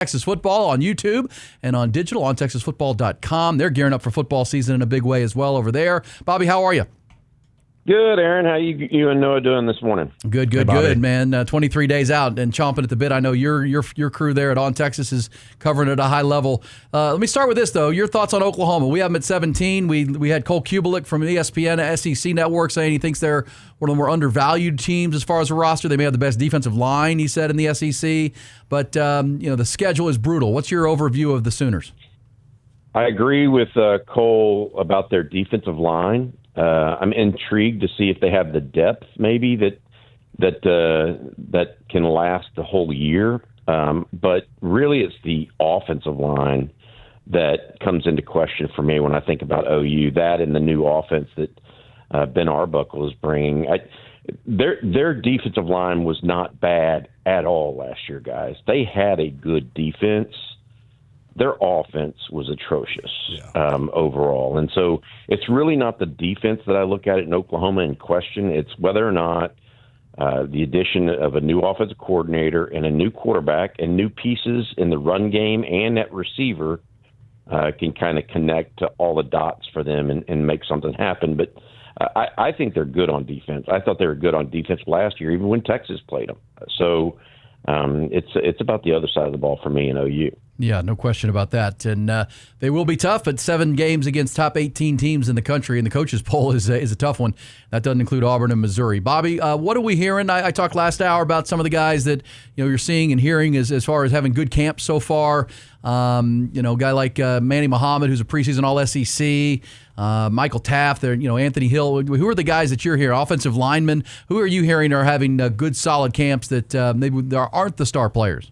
Texas Football on YouTube and on digital, OnTexasFootball.com. They're gearing up for football season in a big way as well over there. Bobby, how are you? Good, Aaron. How you and Noah doing this morning? Good, man. 23 days out and chomping at the bit. I know your crew there at On Texas is covering it at a high level. Let me start with this, though. Your thoughts on Oklahoma. We have them at 17. We had Cole Kubelik from ESPN SEC Network saying he thinks they're one of the more undervalued teams as far as a roster. They may have the best defensive line, he said, in the SEC. But, the schedule is brutal. What's your overview of the Sooners? I agree with Cole about their defensive line. I'm intrigued to see if they have the depth maybe that can last the whole year. But really it's the offensive line that comes into question for me when I think about OU, that and the new offense that Ben Arbuckle is bringing. Their defensive line was not bad at all last year, guys. They had a good defense. Their offense was atrocious overall. And so it's really not the defense that I look at it in Oklahoma in question. It's whether or not the addition of a new offensive coordinator and a new quarterback and new pieces in the run game and at receiver can kind of connect to all the dots for them and make something happen. But I think they're good on defense. I thought they were good on defense last year, even when Texas played them. So it's about the other side of the ball for me in OU. Yeah, no question about that. And they will be tough, but 7 games against top 18 teams in the country, and the coaches' poll is a tough one. That doesn't include Auburn and Missouri. Bobby, what are we hearing? I talked last hour about some of the guys that you're seeing and hearing as far as having good camps so far. A guy like Manny Muhammad, who's a preseason All-SEC. Michael Taft, Anthony Hill. Who are the guys that you're hearing? Offensive linemen. Who are you hearing are having good, solid camps that maybe there aren't the star players?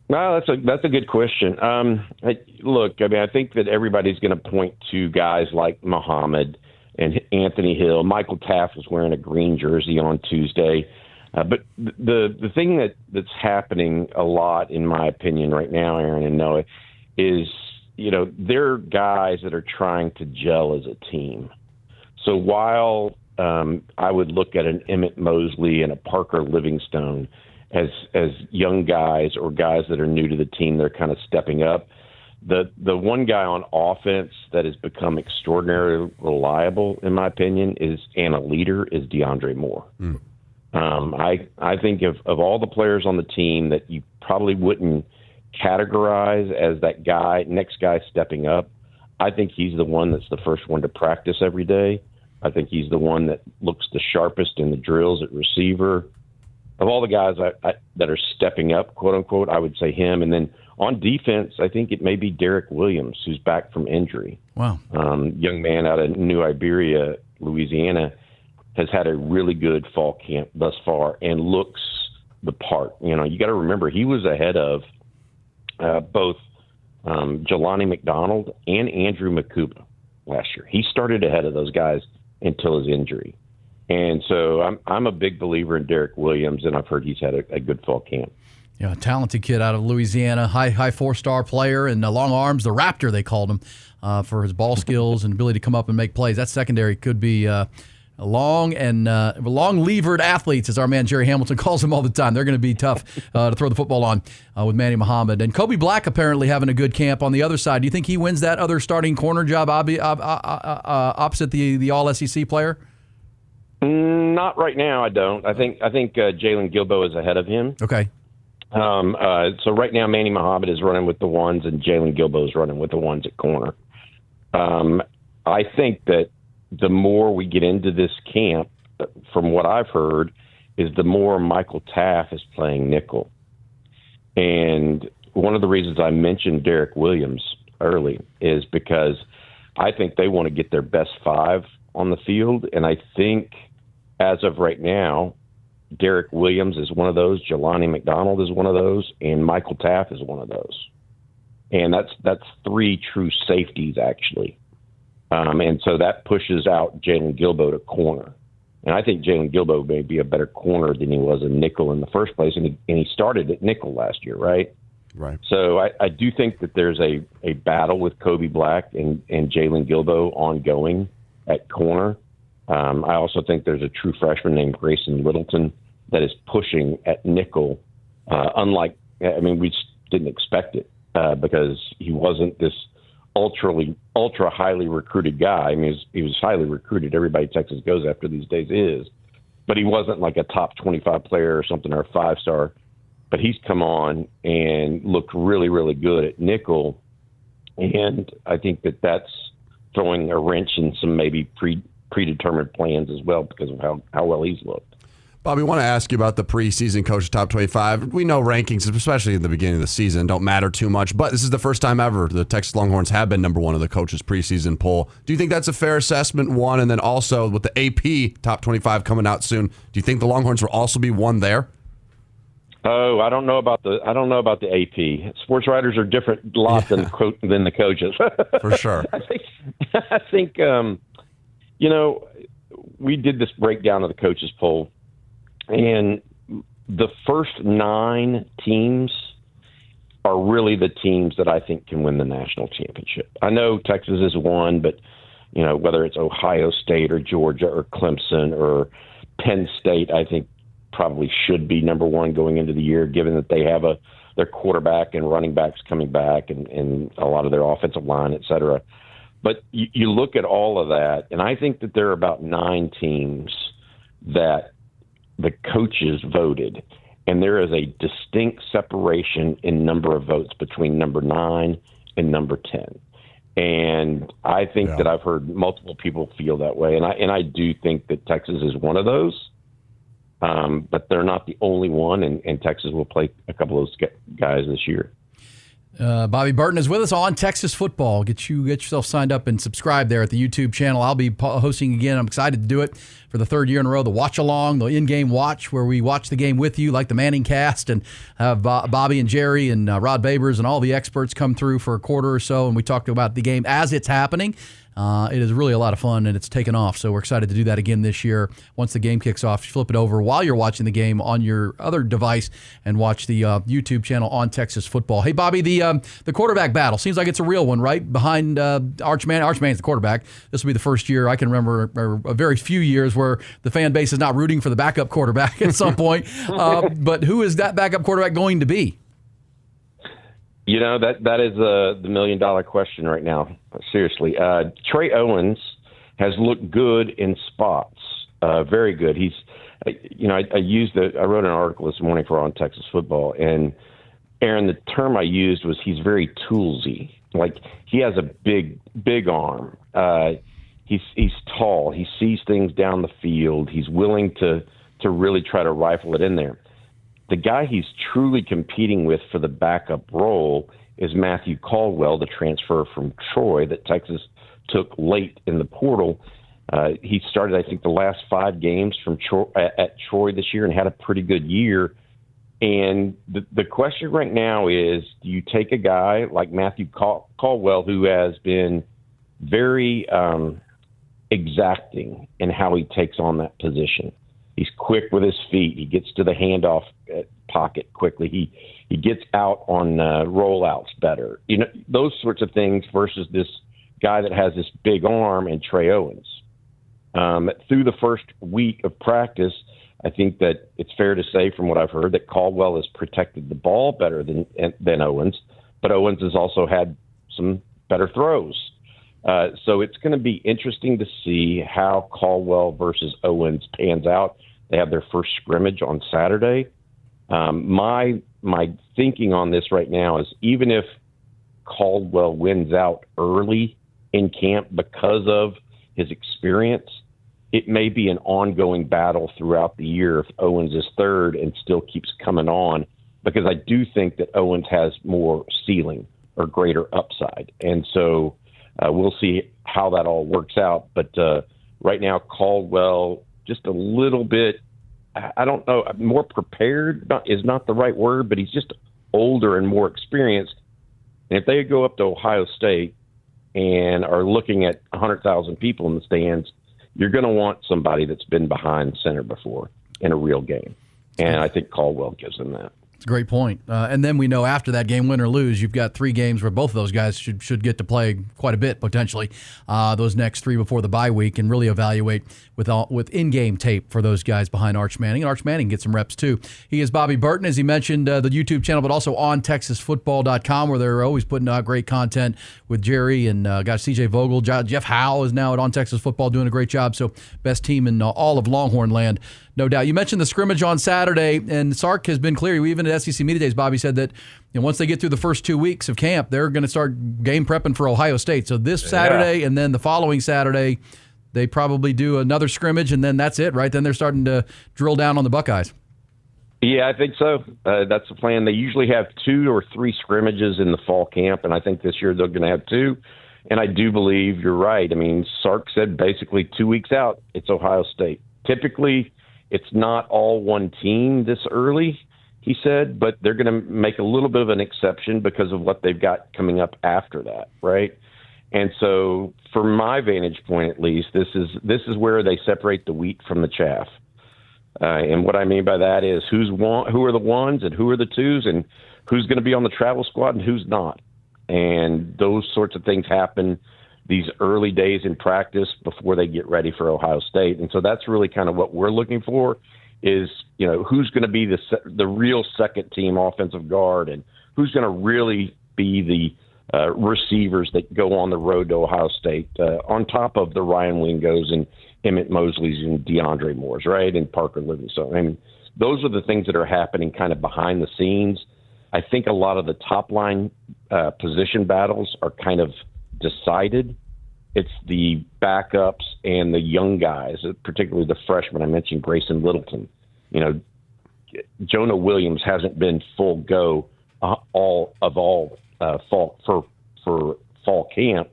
No, that's a good question. I think that everybody's going to point to guys like Muhammad and Anthony Hill. Michael Taft was wearing a green jersey on Tuesday. But the thing that's happening a lot, in my opinion, right now, Erin and Noah, is they're guys that are trying to gel as a team. So while I would look at an Emmett Mosley and a Parker Livingstone as young guys or guys that are new to the team, they're kind of stepping up. The one guy on offense that has become extraordinarily reliable, in my opinion, and a leader is DeAndre Moore. I think of all the players on the team that you probably wouldn't categorize as that guy, next guy stepping up, I think he's the one that's the first one to practice every day. I think he's the one that looks the sharpest in the drills at receiver. Of all the guys that are stepping up, quote unquote, I would say him. And then on defense, I think it may be Derek Williams, who's back from injury. Wow. Young man out of New Iberia, Louisiana, has had a really good fall camp thus far and looks the part. You got to remember, he was ahead of both Jelani McDonald and Andrew Makuba last year. He started ahead of those guys until his injury. And so I'm a big believer in Derek Williams, and I've heard he's had a good fall camp. Yeah, a talented kid out of Louisiana, high 4-star player, and long arms, the Raptor they called him, for his ball skills and ability to come up and make plays. That secondary could be long-levered athletes, as our man Jerry Hamilton calls them all the time. They're going to be tough to throw the football on with Manny Muhammad. And Kobe Black apparently having a good camp on the other side. Do you think he wins that other starting corner job opposite the All-SEC player? Not right now, I don't. I think Jalen Gilbo is ahead of him. Okay. So right now, Manny Muhammad is running with the ones, and Jalen Gilbo is running with the ones at corner. I think that the more we get into this camp, from what I've heard, is the more Michael Taft is playing nickel. And one of the reasons I mentioned Derek Williams early is because I think they want to get their best 5 on the field. And I think as of right now, Derek Williams is one of those, Jelani McDonald is one of those, and Michael Taft is one of those. And that's 3 true safeties, actually. And so that pushes out Jalen Gilbo to corner. And I think Jalen Gilbo may be a better corner than he was in nickel in the first place. And he started at nickel last year, right? Right. So I do think that there's a battle with Kobe Black and Jalen Gilbo ongoing at corner. I also think there's a true freshman named Grayson Littleton that is pushing at nickel. didn't expect it because he wasn't this ultra highly recruited guy. I mean, he was highly recruited. Everybody Texas goes after these days is, but he wasn't like a top 25 player or something or a 5-star. But he's come on and looked really, really good at nickel, and I think that that's throwing a wrench in some maybe predetermined plans as well because of how well he's looked. Bobby, I want to ask you about the preseason coach top 25. We know rankings, especially in the beginning of the season, don't matter too much, but this is the first time ever the Texas Longhorns have been number one of the coaches' preseason poll. Do you think that's a fair assessment, one? And then also with the AP top 25 coming out soon, do you think the Longhorns will also be one there? Oh, I don't know about the AP. Sports writers are different lot than the coaches. For sure. I think we did this breakdown of the coaches poll, and the first 9 teams are really the teams that I think can win the national championship. I know Texas is one, but whether it's Ohio State or Georgia or Clemson or Penn State, I think probably should be number one going into the year, given that they have their quarterback and running backs coming back and a lot of their offensive line, et cetera. But you look at all of that, and I think that there are about 9 teams that the coaches voted, and there is a distinct separation in number of votes between number 9 and number 10. And I think that I've heard multiple people feel that way, and I do think that Texas is one of those. But they're not the only one, and Texas will play a couple of those guys this year. Bobby Burton is with us on Texas Football. Get yourself signed up and subscribe there at the YouTube channel. I'll be hosting again. I'm excited to do it for the 3rd year in a row. The watch along, the in-game watch, where we watch the game with you, like the Manning cast, and have Bobby and Jerry and Rod Babers and all the experts come through for a quarter or so, and we talk about the game as it's happening. It is really a lot of fun, and it's taken off, so we're excited to do that again this year. Once the game kicks off, flip it over while you're watching the game on your other device and watch the YouTube channel on Texas Football. Hey, Bobby, the quarterback battle seems like it's a real one, right? Behind Archman. Archman's the quarterback. This will be the first year I can remember, or a very few years, where the fan base is not rooting for the backup quarterback at some point. But who is that backup quarterback going to be? That is the $1 million question right now. Seriously. Trey Owens has looked good in spots. Very good. He's, I wrote an article this morning for On Texas Football, and Aaron, the term I used was he's very toolsy. Like, he has a big arm. He's tall. He sees things down the field. He's willing to really try to rifle it in there. The guy he's truly competing with for the backup role is Matthew Caldwell, the transfer from Troy that Texas took late in the portal. He started, I think, the last 5 games from at Troy this year and had a pretty good year. And the question right now is, do you take a guy like Matthew Caldwell, who has been very exacting in how he takes on that position? He's quick with his feet. He gets to the handoff pocket quickly. He gets out on rollouts better. Those sorts of things versus this guy that has this big arm and Trey Owens. Through the first week of practice, I think that it's fair to say, from what I've heard, that Caldwell has protected the ball better than Owens, but Owens has also had some better throws. So it's going to be interesting to see how Caldwell versus Owens pans out. They have their first scrimmage on Saturday. My thinking on this right now is, even if Caldwell wins out early in camp because of his experience, it may be an ongoing battle throughout the year if Owens is third and still keeps coming on, because I do think that Owens has more ceiling or greater upside. And so we'll see how that all works out. But right now, Caldwell, just a little bit, I don't know, more prepared is not the right word, but he's just older and more experienced. And if they go up to Ohio State and are looking at 100,000 people in the stands, you're going to want somebody that's been behind center before in a real game. And I think Caldwell gives them that. It's a great point. And then we know after that game, win or lose, you've got 3 games where both of those guys should get to play quite a bit potentially. Those next 3 before the bye week, and really evaluate with in-game tape for those guys behind Arch Manning. And Arch Manning gets some reps too. He is Bobby Burton, as he mentioned, the YouTube channel, but also on OnTexasFootball.com, where they're always putting out great content with Jerry and got CJ Vogel. Jeff Howe is now at On Texas Football doing a great job. So best team in all of Longhorn land, no doubt. You mentioned the scrimmage on Saturday, and Sark has been clear. Even at SEC Media Days, Bobby said that once they get through the first 2 weeks of camp, they're going to start game prepping for Ohio State. So this Saturday and then the following Saturday, they probably do another scrimmage, and then that's it, right? Then they're starting to drill down on the Buckeyes. Yeah, I think so. That's the plan. They usually have 2 or 3 scrimmages in the fall camp, and I think this year they're going to have 2. And I do believe you're right. I mean, Sark said basically 2 weeks out, it's Ohio State. Typically, it's not all one team this early, he said, but they're going to make a little bit of an exception because of what they've got coming up after that, right? And so from my vantage point, at least, this is where they separate the wheat from the chaff. And what I mean by that is who are the ones and who are the twos, and who's going to be on the travel squad and who's not. And those sorts of things happen these early days in practice before they get ready for Ohio State. And so that's really kind of what we're looking for is, who's going to be the real second team offensive guard, and who's going to really be the receivers that go on the road to Ohio State, on top of the Ryan Wingos and Emmett Mosley's and DeAndre Moore's, right, and Parker Livingstone. I mean, those are the things that are happening kind of behind the scenes. I think a lot of the top-line position battles are kind of decided. It's the backups and the young guys, particularly the freshmen. I mentioned Grayson Littleton. Jonah Williams hasn't been full go fall camp,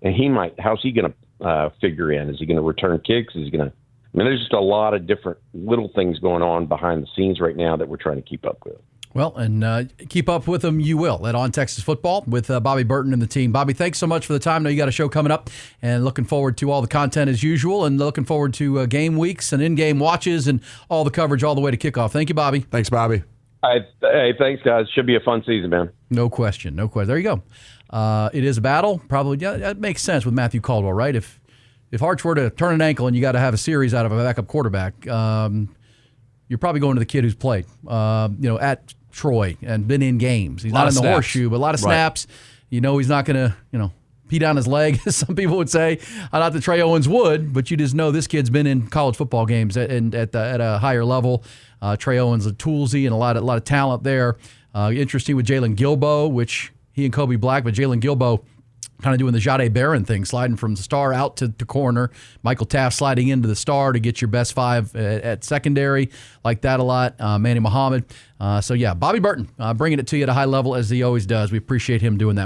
and how's he going to figure in? Is he going to return kicks? Is he going to? I mean, there's just a lot of different little things going on behind the scenes right now that we're trying to keep up with. Well, and keep up with them you will at On Texas Football with Bobby Burton and the team. Bobby, thanks so much for the time. I know you got a show coming up, and looking forward to all the content as usual, and looking forward to game weeks and in-game watches and all the coverage all the way to kickoff. Thank you, Bobby. Thanks, Bobby. Hey, thanks, guys. Should be a fun season, man. No question. There you go. It is a battle. Probably, that makes sense with Matthew Caldwell, right? If Arch were to turn an ankle and you got to have a series out of a backup quarterback, you're probably going to the kid who's played, at Troy and been in games. He's not in the horseshoe, but a lot of snaps. Right. He's not going to, pee down his leg, as some people would say. Not that Trey Owens would, but you just know this kid's been in college football games at a higher level. Trey Owens is toolsy and a lot of talent there. Interesting with Jalen Gilbo, which he and Kobe Black, but Jalen Gilbo kind of doing the Jahdae Barron thing, sliding from the star out to corner. Michael Taft sliding into the star to get your best 5 at secondary. Like that a lot. Manny Muhammad. Bobby Burton bringing it to you at a high level as he always does. We appreciate him doing that.